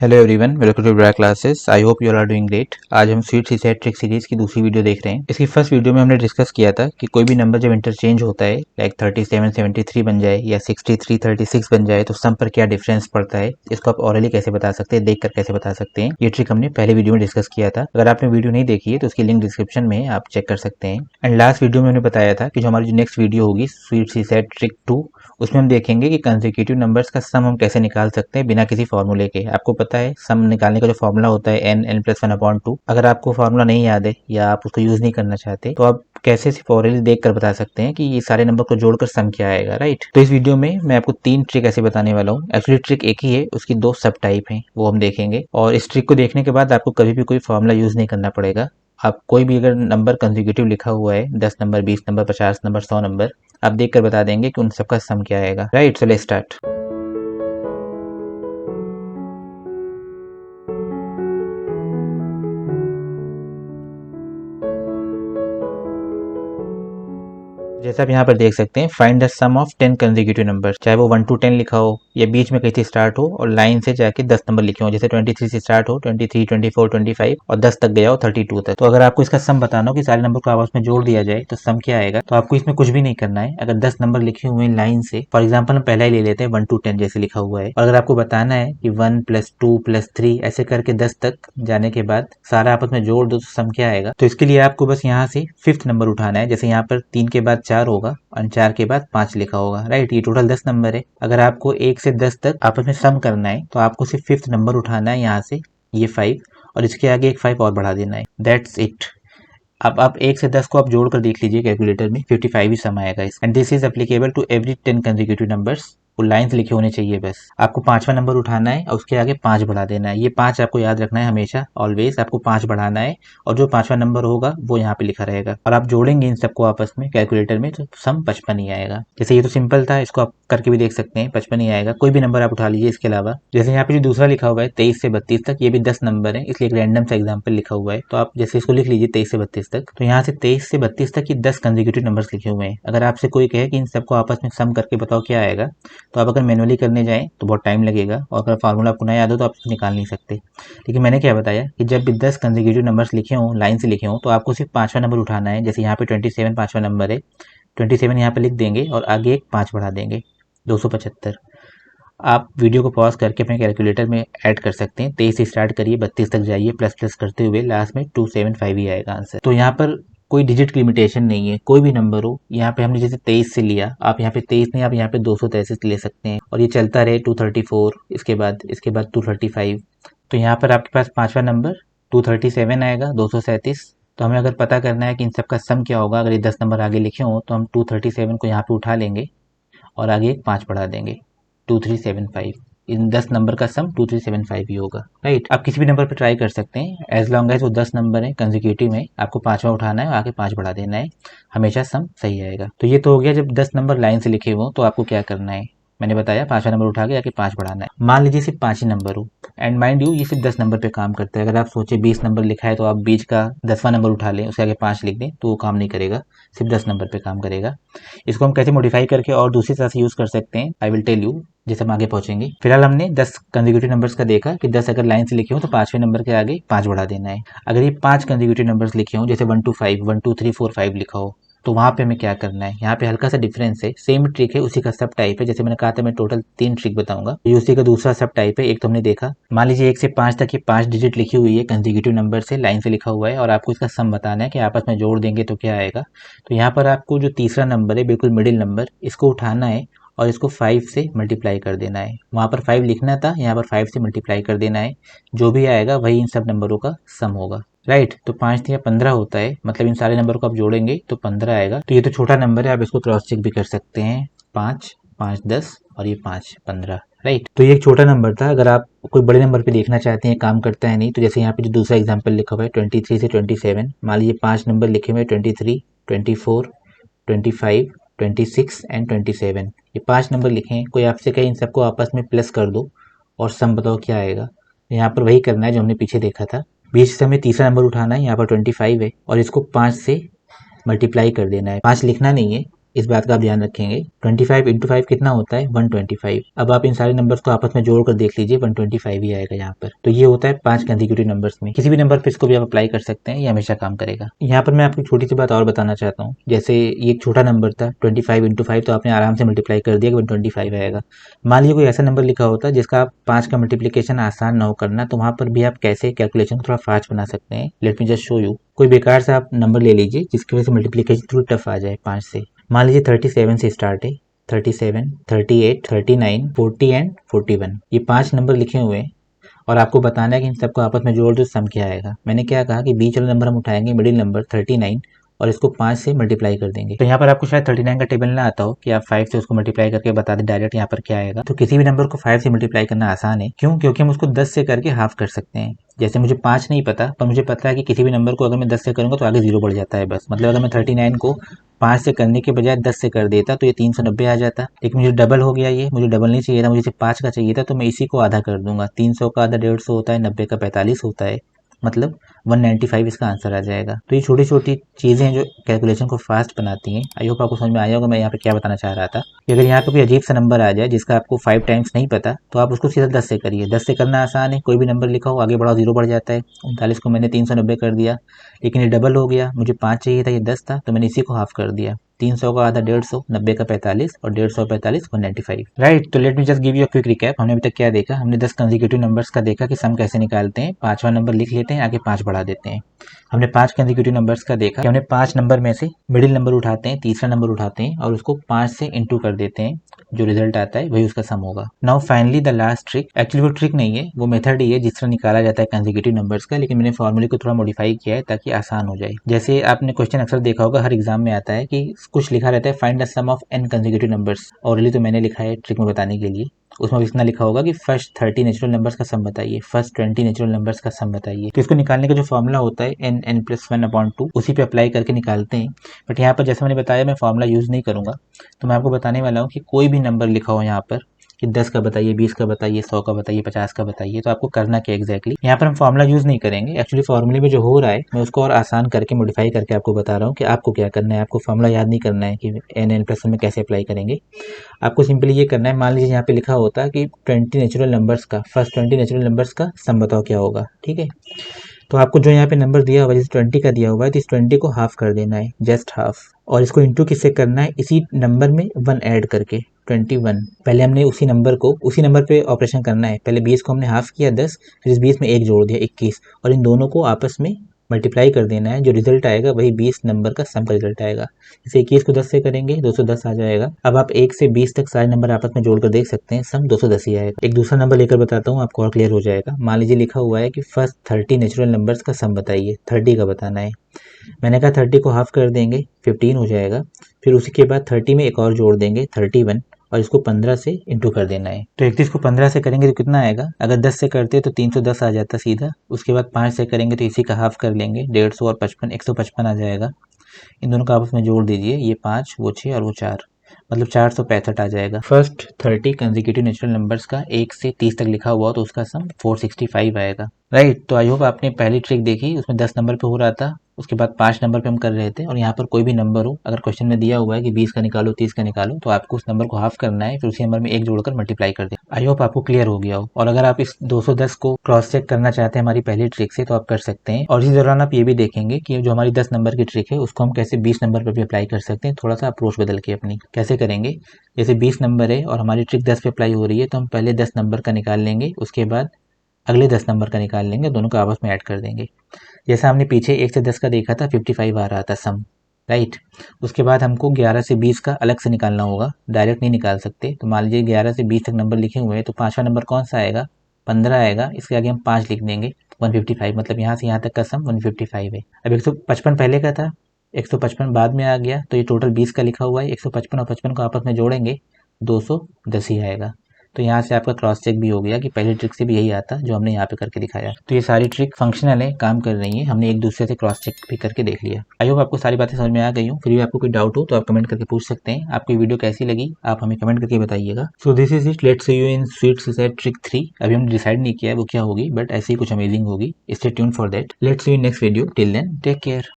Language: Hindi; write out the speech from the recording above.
Hello everyone, welcome to Brack classes. I hope you all are doing great. आज हम स्वीट सीसेट ट्रिक सीरीज की दूसरी वीडियो देख रहे हैं। इसकी फर्स्ट वीडियो में हमने डिस्कस किया था कि कोई भी नंबर जब इंटरचेंज होता है, लाइक 37 73 बन जाए या 63 36 बन जाए, तो सम पर क्या डिफरेंस पड़ता है, इसको आप ऑरली कैसे बता सकते हैं, देख कर कैसे बता सकते हैं। ये ट्रिक हमने पहले वीडियो में डिस्कस किया था। अगर आपने वीडियो नहीं देखी है तो उसकी लिंक डिस्क्रिप्शन में आप चेक कर सकते हैं। एंड लास्ट वीडियो में हमने बताया था कि जो हमारी जो नेक्स्ट वीडियो होगी स्वीट सीसेट ट्रिक 2, उसमें हम देखेंगे कि कंसेक्यूटिव नंबर्स का सम हम कैसे निकाल सकते हैं बिना किसी फॉर्मूले के। आपको पता है सम निकालने का जो फॉर्मूला होता है n+1/2। अगर आपको फॉर्मूला नहीं याद है या आप उसको यूज नहीं करना चाहते तो आप कैसे सिर्फ ऑरली देख कर बता सकते हैं कि ये सारे नंबर को जोड़कर सम क्या आएगा, राइट। तो इस वीडियो में मैं आपको 3 ट्रिक ऐसे बताने वाला हूँ। एक्चुअली ट्रिक एक ही है, उसकी 2 सब टाइप हैं, वो हम देखेंगे। और इस ट्रिक को देखने के बाद आपको कभी भी कोई फॉर्मूला यूज नहीं करना पड़ेगा। आप कोई भी अगर नंबर कंसेक्यूटिव लिखा हुआ है, 10 नंबर, 20 नंबर, 50 नंबर, 100 नंबर, आप देख कर बता देंगे कि उन सबका सम क्या आएगा, राइट। So let's start. जैसा आप यहाँ पर देख सकते हैं, find the sum of 10 consecutive number, चाहे वो 1 to 10 लिखा हो या बीच में कहीं से स्टार्ट हो और लाइन से जाके 10 नंबर लिखे हो। जैसे 23 से स्टार्ट हो, 23, 24, 25 और 10 तक गया हो, 32 तक। तो अगर आपको इसका सम बताना हो कि सारे नंबर को आपस में जोड़ दिया जाए तो सम क्या आएगा, तो आपको इसमें कुछ भी नहीं करना है। अगर 10 नंबर लिखे हुए हैं लाइन से, फॉर एग्जाम्पल हम पहला ही ले लेते हैं 1 to 10 जैसे लिखा हुआ है, और अगर आपको बताना है कि 1 + 2 + 3 ऐसे करके 10 तक जाने के बाद सारा आपस में जोड़ दो तो सम क्या आएगा, तो इसके लिए आपको बस यहाँ से 5th नंबर उठाना है। जैसे यहाँ पर 3 के बाद 4 होगा और 4 के बाद 5 लिखा होगा, राइट। ये टोटल 10 नंबर है। अगर आपको 1 से 10 तक आपस में सम करना है तो आपको सिर्फ 5th नंबर उठाना है यहाँ से, ये 5, और इसके आगे एक 5 और बढ़ा देना है, दैट्स इट। अब आप 1 से 10 को आप जोड़ कर देख लीजिए कैलकुलेटर में, 55 ही सम आएगा इस। And this is applicable to every 10 consecutive numbers. वो लाइन्स लिखे होने चाहिए बस। आपको 5वां नंबर उठाना है और उसके आगे 5 बढ़ा देना है। ये 5 आपको याद रखना है हमेशा, ऑलवेज आपको 5 बढ़ाना है, और जो 5वां नंबर होगा वो यहाँ पे लिखा रहेगा। और आप जोड़ेंगे इन सबको आपस में कैलकुलेटर में तो सम 55 ही आएगा। जैसे ये तो सिंपल था, इसको आप करके भी देख सकते हैं, 55 ही आएगा। कोई भी नंबर आप उठा लीजिए इसके अलावा। जैसे यहाँ पे जो दूसरा लिखा हुआ है 23 से 32 तक, ये भी 10 नंबर है, इसलिए एक रैंडम सा एग्जाम्पल लिखा हुआ है। तो आप जैसे इसको लिख लीजिए 23 से 32 तक, तो यहाँ से 23 से 32 तक ये 10 कंसेक्यूटिव नंबर्स लिखे हुए हैं। अगर आपसे कोई कहे कि इन सबको आपस में सम करके बताओ क्या आएगा, तो आप अगर मैनुअली करने जाएं तो बहुत टाइम लगेगा, और अगर फार्मूला आपको ना याद हो तो आप इसको निकाल नहीं सकते। लेकिन मैंने क्या बताया कि जब भी 10 कंसेक्यूटिव नंबर्स लिखे हों, लाइन से लिखे हों, तो आपको सिर्फ 5वां नंबर उठाना है। जैसे यहाँ पे 27 5वां नंबर है, 27 यहाँ पे लिख देंगे और आगे एक 5 बढ़ा देंगे, 275। आप वीडियो को पॉज करके अपने कैलकुलेटर में ऐड कर सकते हैं। 23 से स्टार्ट करिए, 32 तक जाइए, प्लस प्लस करते हुए लास्ट में 275 ही आएगा आंसर। तो यहाँ पर कोई डिजिट की लिमिटेशन नहीं है, कोई भी नंबर हो। यहाँ पे हमने जैसे 23 से लिया, आप यहाँ पे 23 नहीं, आप यहाँ पे 233 ले सकते हैं, और ये चलता रहे 234, इसके बाद 235। तो यहाँ पर आपके पास 5वां नंबर 237 आएगा, 237। तो हमें अगर पता करना है कि इन सबका सम क्या होगा, अगर ये 10 नंबर आगे लिखे हों, तो हम 237 को यहाँ पे उठा लेंगे और आगे एक 5 बढ़ा देंगे, 2375। इन 10 नंबर का सम 2375 ही होगा, राइट। आप किसी भी नंबर पर ट्राई कर सकते हैं, एज लॉन्ग एज वो 10 नंबर है कंसेक्यूटिव में, आपको 5वां उठाना है और आगे 5 बढ़ा देना है, हमेशा सम सही आएगा। तो ये तो हो गया जब 10 नंबर लाइन से लिखे हो तो आपको क्या करना है, मैंने बताया 5वां नंबर उठा के आके 5 बढ़ाना है। मान लीजिए सिर्फ 5 ही नंबर हो, एंड माइंड यू ये सिर्फ 10 नंबर पे काम करता है। अगर आप सोचे 20 नंबर लिखा है तो आप बीच का 10वां नंबर उठा लें, उसके आगे 5 लिख दें, तो वो काम नहीं करेगा, सिर्फ 10 नंबर पे काम करेगा। इसको हम कैसे मॉडिफाई करके और दूसरी तरह से यूज कर सकते हैं, आई विल टेल यू जैसे हम आगे पहुंचेंगे। फिलहाल हमने 10 कंसेक्यूटिव नंबर्स का देखा कि 10 अगर लाइन से लिखे हो तो 5वें नंबर के आगे 5 बढ़ा देना है। अगर ये 5 कंसेक्यूटिव नंबर्स लिखे हो, जैसे 1 to 5, 1 2 3 4 5 लिखा हो, तो वहां पे हमें क्या करना है, यहाँ पे हल्का सा डिफरेंस है, सेम ट्रिक है, उसी का सब टाइप है। जैसे मैंने कहा था मैं टोटल 3 ट्रिक बताऊंगा, ये उसी का दूसरा सब टाइप है। एक तो हमने देखा, मान लीजिए 1 से 5 तक ये 5 डिजिट लिखी हुई है कंसेक्यूटिव नंबर से, लाइन से लिखा हुआ है, और आपको इसका सम बताना है कि आपस में जोड़ देंगे तो क्या आएगा। तो यहाँ पर आपको जो तीसरा नंबर है, बिल्कुल मिडिल नंबर, इसको उठाना है और इसको 5 से मल्टीप्लाई कर देना है। वहाँ पर 5 लिखना था, यहाँ पर 5 से मल्टीप्लाई कर देना है। जो भी आएगा वही इन सब नंबरों का सम होगा, राइट। तो 5 या 15 होता है, मतलब इन सारे नंबर को आप जोड़ेंगे तो 15 आएगा। तो ये तो छोटा नंबर है, आप इसको क्रॉस चेक भी कर सकते हैं। 5 5 10 और ये 5 15, राइट। तो ये एक छोटा नंबर था। अगर आप कोई बड़े नंबर पे देखना चाहते हैं, काम करता है नहीं, तो जैसे यहाँ पे जो दूसरा एग्जाम्पल लिखा हुआ है 23 से 27, मान लीजिए 5 नंबर लिखे हुए 23, 24, 25, 26 एंड 27, ये 5 नंबर लिखे हैं। कोई आपसे कहे इन सबको आपस में प्लस कर दो और सम बताओ क्या आएगा, यहाँ पर वही करना है जो हमने पीछे देखा था। बीच से हमें तीसरा नंबर उठाना है, यहाँ पर 25 है, और इसको 5 से मल्टीप्लाई कर देना है। 5 लिखना नहीं है, इस बात का आप ध्यान रखेंगे। 25 इंटू 5 कितना होता है 125। अब आप इन सारे नंबर्स को आपस में जोड़कर देख लीजिए 125 ही आएगा यहाँ पर। तो ये होता है 5 कंसेक्यूटिव नंबर्स में। किसी भी नंबर पे इसको भी आप अप्लाई कर सकते हैं, ये हमेशा काम करेगा। यहाँ पर मैं आपको छोटी सी बात और बताना चाहता हूँ। जैसे ये एक छोटा नंबर था 25 इंटू 5, तो आपने आराम से मल्टीप्लाई कर दिया कि 125 आएगा। मान लीजिए कोई ऐसा नंबर लिखा होता है जिसका आप 5 का मल्टीप्लीकेशन आसान ना हो करना, तो वहाँ पर भी आप कैसे कैलकुलेशन को थोड़ा फास्ट बना सकते हैं। Let me just show you. कोई बेकार से आप नंबर ले लीजिए जिसकी वजह से मल्टीप्लीकेशन थोड़ी टफ आ जाए 5 से। मान लीजिए 37 से स्टार्ट है। 37, 38, 39, 40 एंड 41, ये 5 नंबर लिखे हुए हैं और आपको बताना है कि इन सबको आपस में जोड़ दो, सम क्या आएगा। मैंने क्या कहा कि बीच वाला नंबर हम उठाएंगे, मिडिल नंबर 39, और इसको 5 से मल्टीप्लाई कर देंगे। तो यहाँ पर आपको शायद 39 का टेबल ना आता हो कि आप 5 से उसको मल्टीप्लाई करके बता दें डायरेक्ट यहाँ पर क्या आएगा। तो किसी भी नंबर को 5 से मल्टीप्लाई करना आसान है। क्यों? क्योंकि हम उसको 10 से करके हाफ कर सकते हैं। जैसे मुझे 5 नहीं पता, पर मुझे पता है कि किसी भी नंबर को अगर मैं 10 से करूंगा तो आगे 0 बढ़ जाता है बस। मतलब अगर मैं 39 को 5 से करने के बजाय 10 से कर देता तो ये 390 आ जाता। लेकिन मुझे डबल हो गया, ये मुझे डबल नहीं चाहिए था, मुझे सिर्फ 5 का चाहिए था, तो मैं इसी को आधा कर दूंगा। 300 का आधा 150 होता है, 90 का 45 होता है, मतलब 195 इसका आंसर आ जाएगा। तो ये छोटी छोटी चीज़ें हैं जो कैलकुलेशन को फास्ट बनाती हैं। आई होप आपको समझ में आया होगा मैं यहाँ पे क्या बताना चाह रहा था। कि अगर यहाँ पे कोई अजीब सा नंबर आ जाए जिसका आपको 5 टाइम्स नहीं पता, तो आप उसको सीधा 10 से करिए। 10 से करना आसान है, कोई भी नंबर लिखा हो आगे बढ़ाओ 0 बढ़ जाता है। 39 को मैंने 390 कर दिया, लेकिन ये डबल हो गया, मुझे 5 चाहिए था, ये 10 था, तो मैंने इसी को हाफ कर दिया। 300 का आधा 150, 90 का 45 और 150 45 195। राइट, तो let me just give you a quick recap. हमने अभी तक क्या देखा? हमने 10 कंसेक्यूटिव नंबर्स का देखा कि सम कैसे निकालते हैं। 5वां नंबर लिख लेते हैं, आगे 5 बढ़ा देते हैं। हमने 5 कंसेक्यूटिव नंबर्स का देखा कि हमने 5 नंबर में से मिडिल नंबर उठाते हैं, तीसरा नंबर उठाते हैं और उसको 5 से इंटू कर देते हैं। जो रिजल्ट आता है वही उसका सम होगा। Now finally the last trick. Actually वो ट्रिक नहीं है, वो मेथड ही है जिस तरह निकाला जाता है कंसेक्यूटिव नंबर्स का, लेकिन मैंने फॉर्मूले को थोड़ा मॉडिफाई किया है ताकि आसान हो जाए। जैसे आपने क्वेश्चन अक्सर देखा होगा, हर एग्जाम में आता है कि कुछ लिखा रहता है find the sum of n consecutive numbers. Already तो मैंने लिखा है ट्रिक में बताने के लिए। उसमें इतना लिखा होगा कि फर्स्ट 30 नेचुरल नंबर्स का सम बताइए, फर्स्ट 20 नेचुरल नंबर्स का सम बताइए। तो इसको निकालने का जो फॉर्मूला होता है n+1/2, उसी पे अप्लाई करके निकालते हैं। बट यहाँ पर जैसे मैंने बताया मैं फॉर्मूला यूज़ नहीं करूँगा, तो मैं आपको बताने वाला हूँ कि कोई भी नंबर लिखा हो यहाँ पर कि 10 का बताइए, 20 का बताइए, 100 का बताइए, 50 का बताइए, तो आपको करना क्या एग्जैक्टली। यहाँ पर हम फॉर्मूला यूज़ नहीं करेंगे। एक्चुअली फॉर्मूले में जो हो रहा है मैं उसको और आसान करके मॉडिफाई करके आपको बता रहा हूँ कि आपको क्या करना है। आपको फॉर्मूला याद नहीं करना है कि n+1 में कैसे अप्लाई करेंगे। आपको सिंपली ये करना है, मान लीजिए यहाँ पे लिखा होता है कि 20 नेचुरल नंबर्स का, फर्स्ट 20 नेचुरल नंबर्स का सम बताओ क्या होगा। ठीक है, तो आपको जो यहाँ पे नंबर दिया हुआ है, जैसे 20 का दिया हुआ है, तो इस 20 को हाफ कर देना है, जस्ट हाफ। और इसको इंटू किससे करना है? इसी नंबर में 1 ऐड करके, 21। पहले हमने उसी नंबर पे ऑपरेशन करना है। पहले 20 को हमने हाफ किया 10, फिर इस 20 में 1 जोड़ दिया 21, और इन दोनों को आपस में मल्टीप्लाई कर देना है। जो रिजल्ट आएगा वही 20 नंबर का सम का रिजल्ट आएगा। जैसे 21 को 10 से करेंगे 210 आ जाएगा। अब आप 1 से 20 तक सारे नंबर आपस में जोड़कर देख सकते हैं, सम 210 ही आएगा। एक दूसरा नंबर लेकर बताता हूँ, आपको और क्लियर हो जाएगा। मान लीजिए लिखा हुआ है कि फर्स्ट 30 नेचुरल नंबर्स का सम बताइए, 30 का बताना है। मैंने कहा 30 को हाफ कर देंगे, 15 हो जाएगा। फिर उसी के बाद 30 में एक और जोड़ देंगे 31, और इसको 15 से इंटू कर देना है। तो 31 को 15 से करेंगे तो कितना आएगा? अगर 10 से करते तो 310 आ जाता सीधा। उसके बाद 5 से करेंगे तो इसी का हाफ कर लेंगे, 150 और 55, 155 आ जाएगा। इन दोनों को आपस में जोड़ दीजिए, ये 5, वो 6 और वो 4, मतलब 465 आ जाएगा। फर्स्ट 30 कंसेक्यूटिव नेचुरल नंबर्स का 1 से 30 तक लिखा हुआ तो उसका सम 465 आएगा। राइट, तो आई होप आपने पहली ट्रिक देखी, उसमें 10 नंबर पे हो रहा था, उसके बाद 5 नंबर पे हम कर रहे थे। और यहाँ पर कोई भी नंबर हो, अगर क्वेश्चन में दिया हुआ है कि 20 का निकालो, 30 का निकालो, तो आपको उस नंबर को हाफ करना है, फिर उसी नंबर में 1 जोड़कर मल्टीप्लाई कर दें। आई होप आपको क्लियर हो गया हो। और अगर आप इस 210 को क्रॉस चेक करना चाहते हैं हमारी पहली ट्रिक से, तो आप कर सकते हैं। और इसी दौरान आप ये भी देखेंगे कि जो हमारी 10 नंबर की ट्रिक है उसको हम कैसे 20 नंबर पर भी अप्लाई कर सकते हैं। थोड़ा सा अप्रोच बदल के अपनी कैसे करेंगे, जैसे 20 नंबर है और हमारी ट्रिक 10 पे अप्लाई हो रही है, तो हम पहले 10 नंबर का निकाल लेंगे, उसके बाद अगले 10 नंबर का निकाल लेंगे, दोनों को आपस में ऐड कर देंगे। जैसा हमने पीछे 1 से 10 का देखा था, 55 आ रहा था सम। राइट, उसके बाद हमको 11 से 20 का अलग से निकालना होगा, डायरेक्ट नहीं निकाल सकते। तो मान लीजिए 11 से 20 तक नंबर लिखे हुए हैं, तो 5वां नंबर कौन सा आएगा? 15 आएगा। इसके आगे हम 5 लिख देंगे, 155, मतलब यहाँ से यहाँ तक का सम 155 है। अब 155 पहले का था, 155 बाद में आ गया, तो ये टोटल 20 का लिखा हुआ है। 155 और 55 को आपस में जोड़ेंगे, 210 ही आएगा। तो यहाँ से आपका क्रॉस चेक भी हो गया कि पहली ट्रिक से भी यही आता जो हमने यहाँ पे करके दिखाया। तो ये सारी ट्रिक फंक्शनल है, काम कर रही है, हमने एक दूसरे से क्रॉस चेक भी करके देख लिया। आई होप आपको सारी बातें समझ में आ गई हूँ। फिर भी आपको कोई डाउट हो तो आप कमेंट करके पूछ सकते हैं। आपको वीडियो कैसी लगी आप हमें कमेंट करके बताइएगा। So this is it, let's see you in sweet suicide trick 3। अभी हमने डिसाइड नहीं किया है वो क्या होगी, बट ऐसी ही कुछ अमेजिंग होगी। Stay tuned for that. Let's see you in next video. Till then take care.